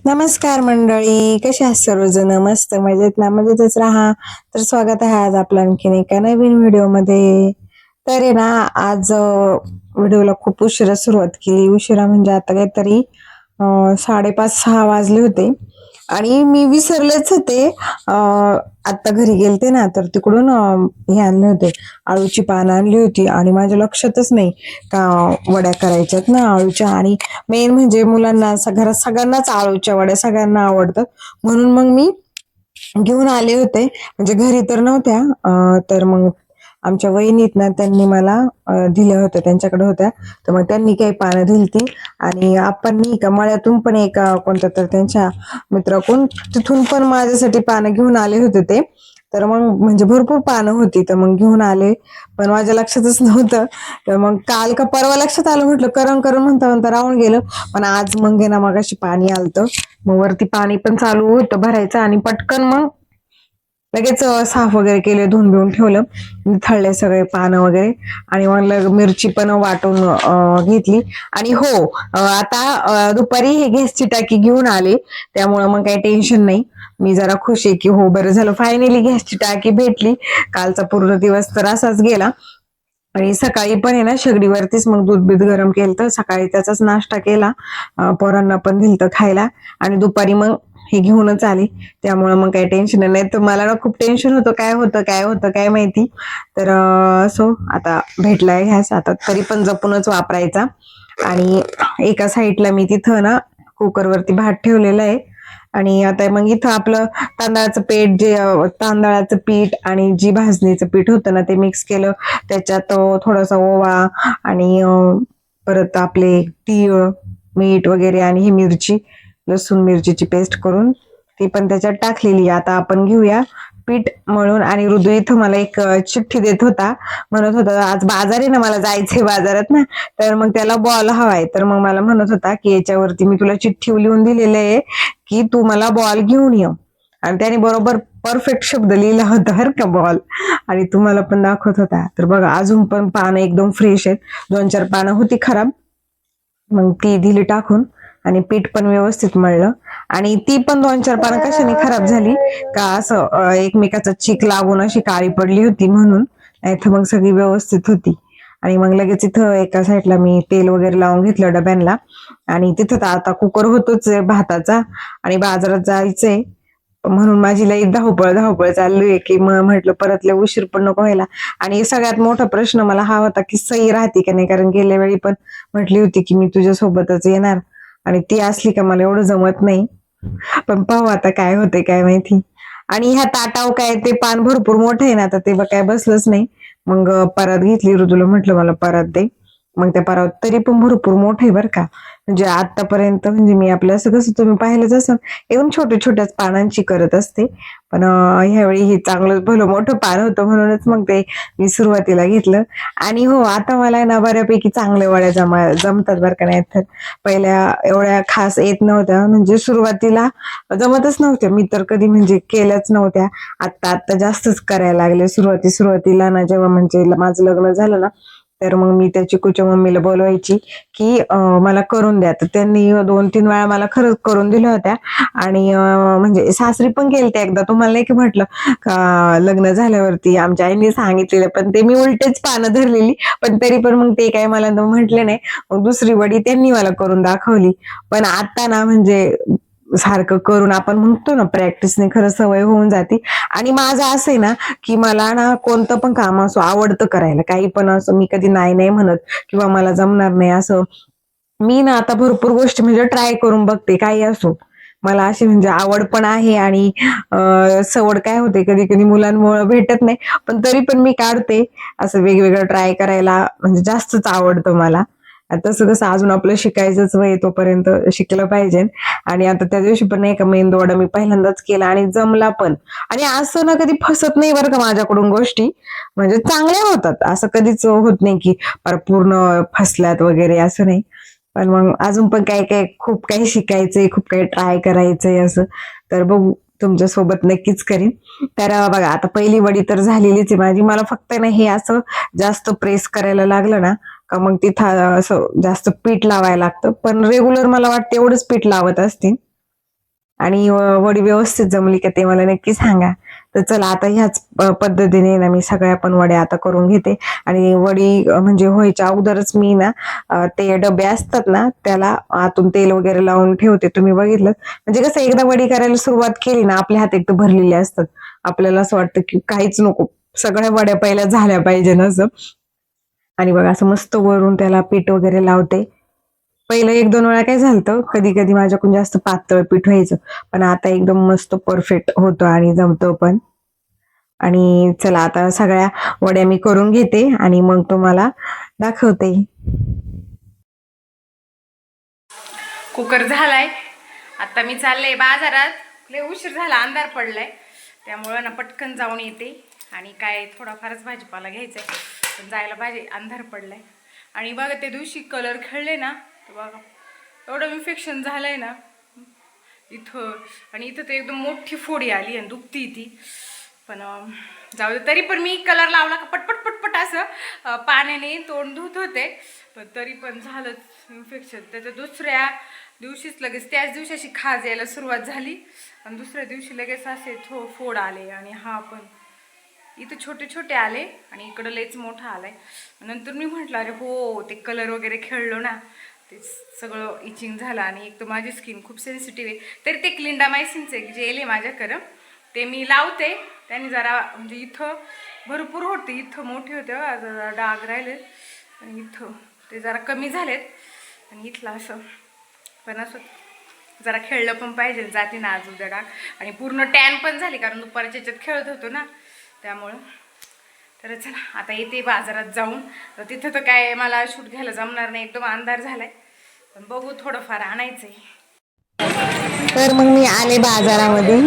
नमस्कार मंडळी, कशा आहात सर्वजण? मस्त मजेत ना? मजेतच राहा. तर स्वागत आहे आज आपलं आणखीन एका नवीन व्हिडिओमध्ये. तर आहे ना, आज व्हिडिओला खूप उशिरा सुरुवात केली. उशिरा म्हणजे आता काहीतरी 5:30-6 वाजले होते आणि मी विसरलेच होते. आता घरी गेलते ना, तर तिकडून हे आणले होते, आळूची पानं आणली होती आणि माझ्या लक्षातच नाही का वड्या करायच्यात ना आळूच्या. आणि मेन म्हणजे मुलांना घरात सगळ्यांनाच आळूच्या वड्या सगळ्यांना आवडतात, म्हणून मग मी घेऊन आले होते. म्हणजे घरी तर नव्हत्या, तर मग आमच्या वहिनीत ना त्यांनी मला दिल्या होत्या, त्यांच्याकडे होत्या. तर मग त्यांनी काही पानं दिलती आणि आपणनी का मळ्यातून पण एका कोणत्या तर त्यांच्या मित्राकडून तिथून पण माझ्यासाठी पानं घेऊन आले होते ते. तर मग म्हणजे भरपूर पानं होती, तर मग घेऊन आले, पण माझ्या लक्षातच नव्हतं. तर मग काल का परवा लक्षात आलं, म्हटलं करण करण म्हणता म्हणता राहून गेलं. पण आज मग आहे ना, मगाशी पाणी आलतं, मग वरती पाणी पण चालू होतं भरायचं आणि पटकन मग लगेच साफ वगैरे केले, धुवून बिवून ठेवलं, थळले सगळे पानं वगैरे. आणि मग मिरची पण वाटून घेतली. आणि हो, आता दुपारी हे गॅसची टाकी घेऊन आले, त्यामुळं मग काही टेन्शन नाही. मी जरा खुश आहे की हो बरं झालं, फायनली गॅसची टाकी भेटली. कालचा पूर्ण दिवस तर असाच गेला. आणि सकाळी पण आहे ना, शेगडीवरतीच मग दूध बीध गरम केलं, तर सकाळी त्याचाच नाश्ता केला, पोरांना पण दिलतं खायला. आणि दुपारी मग हे घेऊनच आले, त्यामुळे मग काही टेन्शन नाही. तर मला ना खूप टेन्शन होतं, काय होतं काय होतं काय माहिती. तर सो आता भेटलाय गॅस, आता तरी पण जपूनच वापरायचा. आणि एका साईडला मी तिथं ना कुकरवरती भात ठेवलेला आहे. आणि आता मग इथं आपलं तांदळाचं पीठ, जे तांदळाचं पीठ आणि जी भाजणीचं पीठ होतं ना, ते मिक्स केलं. त्याच्यात थोडासा ओवा आणि परत आपले तीळ, मीठ वगैरे आणि ही मिरची, लसूण मिरचीची पेस्ट करून ती पण त्याच्यात टाकलेली. आता आपण घेऊया पीठ मळून. आणि ऋतू इथं मला एक चिठ्ठी देत होता, म्हणत होता आज बाजार आहे ना, मला जायचंय बाजारात ना, तर मग त्याला बॉल हवाय. तर मग मला म्हणत होता की याच्यावरती मी तुला चिठ्ठी लिहून दिलेली आहे की तू मला बॉल घेऊन ये. आणि त्याने बरोबर परफेक्ट शब्द लिहिला होता बरं का, बॉल. आणि तुम्हाला पण दाखवत होता. तर बघा, अजून पण पानं एकदम फ्रेश आहेत. 2-4 पानं होती खराब, मग ती दिली टाकून. आणि पीठ पण व्यवस्थित मळलं. आणि ती पण 2-4 पानं कशाने खराब झाली का, असं एकमेकाचा चीक लागून अशी काळी पडली होती म्हणून, नाही तर मग सगळी व्यवस्थित होती. आणि मग लगेच इथं एका साईडला मी तेल वगैरे लावून घेतलं डब्यांना. आणि तिथं तर आता कुकर होतोच आहे भाताचा, आणि बाजारात जायचंय, म्हणून माझी लई धावपळ धावपळ चालली आहे की मग म्हटलं परत लय उशीर पण नको व्हायला. आणि सगळ्यात मोठा प्रश्न मला हा होता की सई राहते का नाही, कारण गेल्या वेळी पण म्हटली होती की मी तुझ्या सोबतच येणार, आणि ती असली का मला एवढं जमत नाही. पण पाहू आता काय होते काय माहिती. आणि ह्या ताटाव काय ते पान भरपूर मोठं आहे ना, तर ते काय बसलंच नाही. मग परात घेतली, ऋतूला म्हटलं मला परात दे. मग त्या परात तरी पण भरपूर मोठं आहे बरं का. म्हणजे आतापर्यंत म्हणजे मी आपलं असं कसं तुम्ही पाहिलंच असं एकदम छोट्या छोट्याच पानांची करत असते, पण ह्यावेळी हे चांगलं भलं मोठं पान होतं, म्हणूनच मग ते मी सुरुवातीला घेतलं. आणि हो, आता मला ना बऱ्यापैकी चांगल्या वड्या जमतात बरं का. नाही तर पहिल्या एवढ्या खास येत नव्हत्या, म्हणजे सुरुवातीला जमतच नव्हत्या, मी तर कधी म्हणजे केल्याच नव्हत्या. आता आता जास्तच करायला लागले. सुरुवातीला ना, जेव्हा म्हणजे माझं लग्न झालं ना, तर मग मी त्या चिकूच्या मम्मीला बोलवायची की मला करून द्या. तर त्यांनी 2-3 वेळा मला खरंच करून दिल्या होत्या. आणि म्हणजे सासरी पण गेलते एकदा, तुम्हाला नाही की म्हटलं का लग्न झाल्यावरती आमच्या आईने सांगितलेलं, पण ते मी उलटेच पानं धरलेली. पण तरी पण मग ते काय मला म्हटले नाही. मग दुसरी वडी त्यांनी मला करून दाखवली. पण आता ना म्हणजे सारखं करून आपण म्हणतो ना, प्रॅक्टिसने खरं सवय होऊन जाते. आणि माझं असं आहे ना की मला ना कोणतं पण काम असो आवडतं करायला, काही पण असं मी कधी नाही नाही म्हणत किंवा मला जमणार नाही असं. मी ना आता भरपूर गोष्टी म्हणजे ट्राय करून बघते, काही असो. मला अशी म्हणजे आवड पण आहे. आणि सवड काय होते, कधी कधी मुलांमुळे भेटत नाही, पण तरी पण मी काढते. असं वेगवेगळं ट्राय करायला म्हणजे जास्तच आवडतं मला. तसं कसं अजून आपलं शिकायचंच वय, तोपर्यंत शिकलं पाहिजे. आणि आता त्या दिवशी पण नाही का मेंदूवडा मी पहिल्यांदाच केला आणि जमला पण. आणि असं ना कधी फसत नाही बरं का माझ्याकडून गोष्टी, म्हणजे चांगल्या होतात. असं कधीच होत नाही की पूर्ण फसल्यात वगैरे, असं नाही. पण मग अजून पण काय काय खूप काही शिकायचंय, खूप काही ट्राय करायचंय असं. तर बघू, तुमच्या सोबत नक्कीच करीन. तर बघा, आता पहिली वडी तर झालेलीच आहे माझी. मला फक्त ना हे असं जास्त प्रेस करायला लागलं ना का, मग तिथं असं जास्त पीठ लावायला लागतं. पण रेग्युलर मला वाटतं एवढंच पीठ लावत असते. आणि वडी व्यवस्थित जमली का ते मला नक्की सांगा. तर चला आता ह्याच पद्धतीने ना मी सगळ्या पण वड्या आता करून घेते. आणि वडी म्हणजे व्हायच्या अगोदरच मी ना ते डबे असतात ना त्याला आतून तेल वगैरे लावून ठेवते. तुम्ही बघितलं म्हणजे कसं एकदा वडी करायला सुरुवात केली ना आपले हात एकदम भरलेले असतात. आपल्याला असं वाटतं की काहीच नको, सगळ्या वड्या पहिल्या झाल्या पाहिजे ना असं. आणि बघा असं मस्त वरून त्याला पीठ वगैरे लावते. पहिलं 1-2 वेळा काय झालतं, कधी-कधी माझ्याकडून जास्त पातळ पीठ व्हायचं. पण आता एकदम मस्त परफेक्ट होतं आणि जमतं पण. आणि चला आता सगळ्या वड्या मी करून घेते आणि मग तुम्हाला दाखवते. कुकर झालाय. आता मी चालले बाजारात. लय उशीर झाला, अंधार पडलाय, त्यामुळं ना पटकन जाऊन येते. आणि काय थोडाफारच भाजीपाला घ्यायचा आहे, पण जायला पाहिजे, अंधार पडलाय. आणि बघा त्या दिवशी कलर खेळले ना, तर बघा एवढं इन्फेक्शन झालंय ना इथं. आणि इथं तर एकदम मोठी फोडी आली आणि दुखती ती. पण जाऊ दे, तरी पण मी कलर लावला का पटपट पटपट असं पाण्याने तोंड धुत होते. पण तरी पण झालंच इन्फेक्शन. त्याच्या दुसऱ्या दिवशीच लगेच त्याच दिवशी अशी खाज यायला सुरुवात झाली आणि दुसऱ्या दिवशी लगेच असे फोड आले. आणि हा पण इथं छोटे छोटे आले आणि इकडं लयच मोठा आलाय. नंतर मी म्हटलं अरे हो, ते कलर वगैरे खेळलो ना, ते सगळं इचिंग झालं. आणि एक तर माझी स्किन खूप सेन्सिटिव्ह आहे. तरी ते क्लिंडामायसिनचे जेल आहे माझ्याकडं, ते मी लावते. त्याने जरा म्हणजे इथं भरपूर होते, इथं मोठे होते, जरा डाग राहिले आणि इथं ते जरा कमी झालेत. आणि इथलं असं पण असं जरा खेळलं पण पाहिजे, जाते ना आज उद्या डाग. आणि पूर्ण टॅन पण झाली कारण दुपारच्या ह्याच्यात खेळत होतो ना, त्यामुळं. तर चला आता येते बाजारात जाऊन. तर तिथं तर काय मला शूट घ्यायला जमणार नाही, एकदम अंधार झालाय. पण बघू, थोडंफार आणायचंय. तर मग मी आले बाजारामध्ये.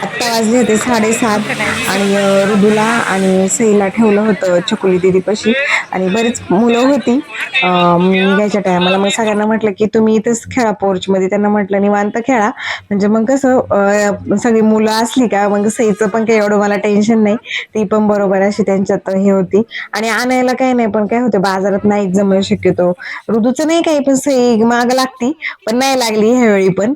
आत्ता वाजले होते 7:30 आणि ऋदूला आणि सईला ठेवलं होतं छकुली दीदीपाशी. आणि बरीच मुलं होती मी निघायच्या टायमाला. मग सगळ्यांना म्हटलं की तुम्ही इथंच खेळा पोर्च मध्ये. त्यांना म्हटलं निवांत खेळा, म्हणजे मग कसं सगळी मुलं असली का मग सईचं पण काही एवढं मला टेन्शन नाही. ती पण बरोबर अशी त्यांच्यात हे होती. आणि आणायला काही नाही, पण काय होतं बाजारात नाहीच जमलं शक्यतो. ऋदूचं नाही काही, पण सई माग लागती, पण नाही लागली ह्यावेळी पण.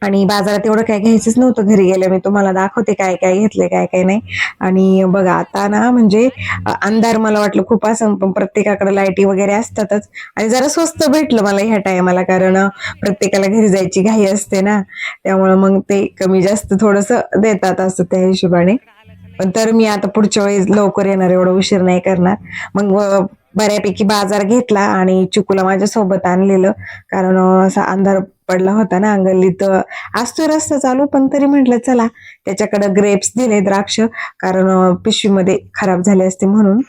आणि बाजारात एवढं काय घ्यायचंच नव्हतं. घरी गेलं मी तुम्हाला दाखवते काय काय घेतले काय काय नाही. आणि बघा आता ना म्हणजे अंधार मला वाटलं खूप असं, पण प्रत्येकाकडे लाईटी वगैरे असतातच. आणि जरा स्वस्त भेटलं मला ह्या टायमाला, कारण प्रत्येकाला घरी जायची घाई असते ना, त्यामुळे मग ते कमी जास्त थोडस देतात असं त्या हिशोबाने. पण तर मी आता पुढच्या वेळेस लवकर येणार, एवढा उशीर नाही करणार. मग बऱ्यापैकी बाजार घेतला आणि चिकूला माझ्या सोबत आणलेलं, कारण असा अंधार पडला होता ना. गल्लीत असतोय रस्ता चालू, पण तरी म्हटलं चला त्याच्याकडे ग्रेप्स दिले, द्राक्ष, कारण पिशवीमध्ये खराब झाले असते म्हणून.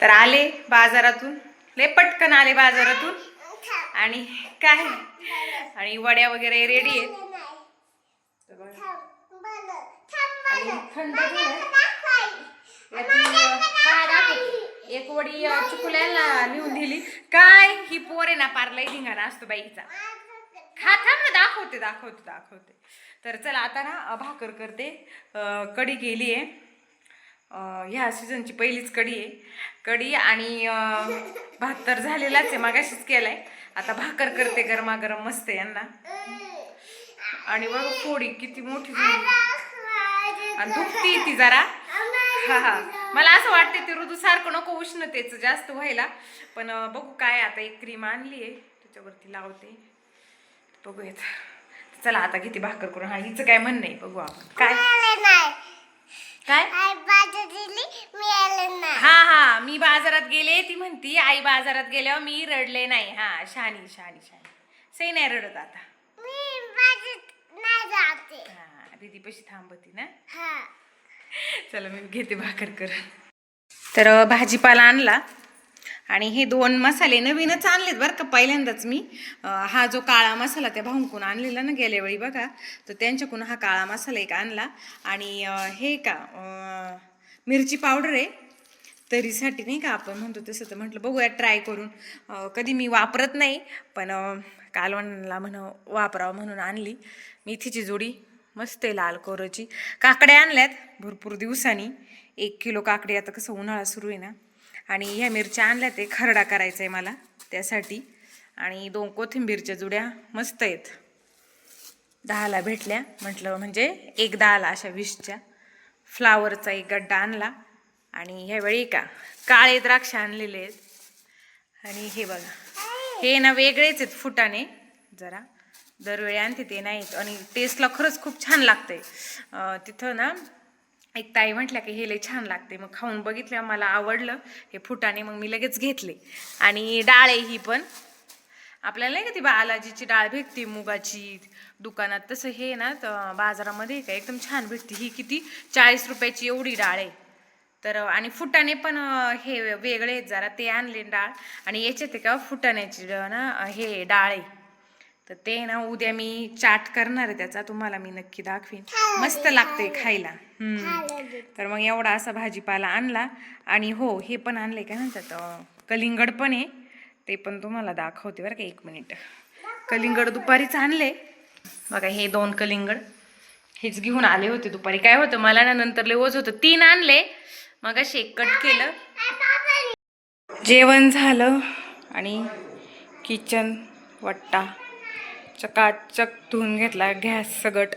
तर आले बाजारातून, लय पटकन आले बाजारातून. आणि काय, आणि वड्या वगैरे रेडी आहेत. थंड एक वडी चिकुल्याला नेऊन दिली. काय ही पोर आहे ना, पार्लाई धिंगाणा असतो बाईचा. थांब ना, दाखवते दाखवते दाखवते. तर चला आता ना भाकर करते. कढी केली आहे, ह्या सीझनची पहिलीच कढी आहे. कढी आणि भात तर झालेलाच आहे, मागाशीच केलाय. आता भाकर करते गरमागरम मस्त यांना. आणि बघ फोडी किती मोठी झाली आणि दुखती ती जरा. हा हा, मला असं वाटते ते ऋतू सारखं नको उष्णतेचं जास्त व्हायला. पण बघू काय, आता एक क्रीम आणली आहे त्याच्यावरती लावते, बघूयात. चला आता किती भाकर करून. हा, हिचं काय म्हणणं आहे बघू आपण. काय काय हा हा, मी बाजारात गेले, ती म्हणती आई बाजारात गेल्यावर मी रडले नाही. हा, शानी शानी शानी. सई नाही रडत आता. हा, दीदी पशी थांबती ना. चला मी घेते भाकर कर. तर भाजीपाला आणला आणि हे 2 मसाले नवीनच आणलेत बरं का, पहिल्यांदाच मी. हा जो काळा मसाला त्या भाऊंकून आणलेला ना गेल्या वेळी बघा, तर त्यांच्याकडून हा काळा मसाला एक आणला. आणि हे का मिरची पावडर आहे तरीसाठी, नाही का आपण म्हणतो तसं. तर म्हटलं बघूया ट्राय करून. कधी मी वापरत नाही, पण कालवणला वापरावं म्हणून आणली. मेथीची जोडी मस्त आहे लाल कोरची. काकड्या आणल्यात भरपूर दिवसांनी, 1 किलो काकडी. आता कसं उन्हाळा सुरू आहे ना. आणि ह्या मिरच्या आणल्या, ते खरडा करायचा आहे मला त्यासाठी. आणि 2 कोथिंबीरच्या जुड्या मस्त आहेत. 10ला भेटल्या. म्हटलं म्हणजे एक 10ला अशा 20च्या. फ्लावरचा एक गड्डा आणला आणि ह्यावेळी का काळे द्राक्ष आणलेले आहेत. आणि हे बघा हे ना वेगळेच आहेत फुटाणे, जरा दरवेळी आणते ते नाहीत आणि टेस्टला खरंच खूप छान लागतंय. तिथं ना एक ताई म्हटल्या की हे लय छान लागते, मग खाऊन बघितलं, मला आवडलं हे फुटाणे, मग मी लगेच घेतले. आणि डाळ आहे ही पण आपल्याला नाही का ती बालाजीची डाळ भेटते मुगाची दुकानात, तसं हे ना बाजारामध्ये का एकदम छान भेटते. ही किती 40 रुपयाची एवढी डाळ आहे. तर आणि फुटाणे पण हे वेगळे आहेत जरा, ते आणले डाळ. आणि याच्यात आहे का फुटाण्याची ना हे डाळ आहे, तर ते ना उद्या मी चाट करणार आहे त्याचा, तुम्हाला मी नक्की दाखवीन. मस्त लागते खायला. तर मग एवढा असा भाजीपाला आणला. आणि हो हे पण आणले काय म्हणतात कलिंगड पण आहे, ते पण तुम्हाला दाखवते बरं का. 1 मिनिट. कलिंगड दुपारीच आणले बघा, हे 2 कलिंगड हेच घेऊन आले होते दुपारी. काय होतं मला ना नंतर लय ओझ होतं, 3 आणले मग शेक कट केलं. जेवण झालं आणि किचन वट्टा चकाचक धुवून घेतला, गॅस सगट.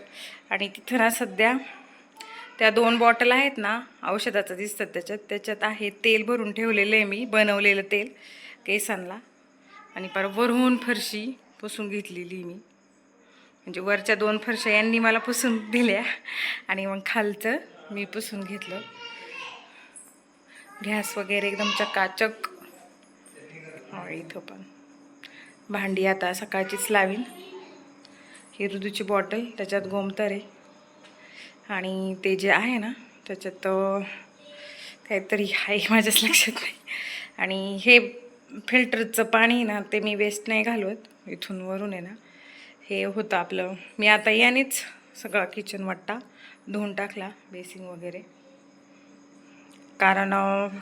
आणि तिथं ना सध्या त्या 2 बॉटल आहेत ना औषधाचं दिसतात त्याच्यात आहे तेल भरून ठेवलेलं आहे मी, बनवलेलं तेल केसांना. आणि परत वरून फरशी पुसून घेतलेली मी, म्हणजे वरच्या 2 फरशा यांनी मला पुसून दिल्या आणि मग खालचं मी पुसून घेतलं. गॅस वगैरे एकदम चकाचक. इथं पण भांडी आता सकाळचीच लावीन. ही ऋतूची बॉटल, त्याच्यात गोमतर आहे. आणि ते जे आहे ना त्याच्यात काहीतरी आहे माझ्याच लक्षात नाही. आणि हे फिल्टरचं पाणी ना ते मी वेस्ट नाही घालवत, इथून वरून आहे ना हे होतं आपलं. मी आता यानेच सगळा किचन वट्टा धुवून टाकला, बेसिंग वगैरे, कारण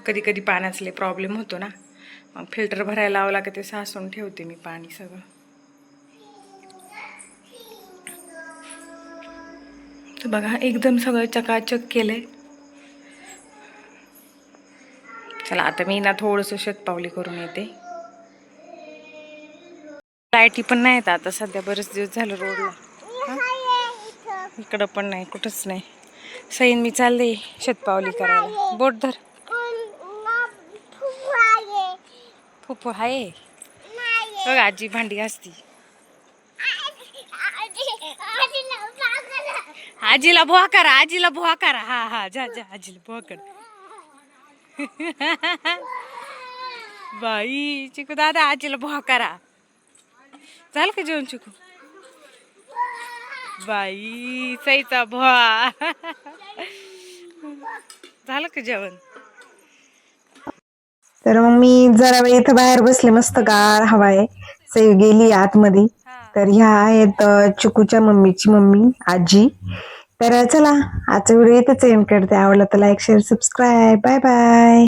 कधी कधी पाण्याचा लय प्रॉब्लेम होतो ना, मग फिल्टर भरायला लावला की ते साचून ठेवते मी पाणी सगळं. तर बघा एकदम सगळं चकाचक केलंय. चला आता मी ना थोडंसं शतपावली करून येते. लाईटी पण नाहीत आता सध्या, बरेच दिवस झालं रोडला. इकडं पण नाही, कुठंच नाही. सईन मी चालले शतपावली करायला. बोट धर. फुफू आहे बघ, आजी भांडी घासती. आजीला भुवा करा, आजीला भुवा करा. हा हा जा जा, आजीला भुवा कर. बाई चिकू दादा आजीला भुवा करा. झालं का जेवण चिकू? बाई सईचा भुवा. झालं का जेवण? तर मग मी जरा वेळ इथं बाहेर बसले, मस्त गार हवा आहे. सई गेली आतमध्ये. तर ह्या आहेत चिकूच्या मम्मीची मम्मी आजी. तर चला आजचा व्हिडिओ इथेच एंड करते. आवडला तर like share subscribe. Bye bye.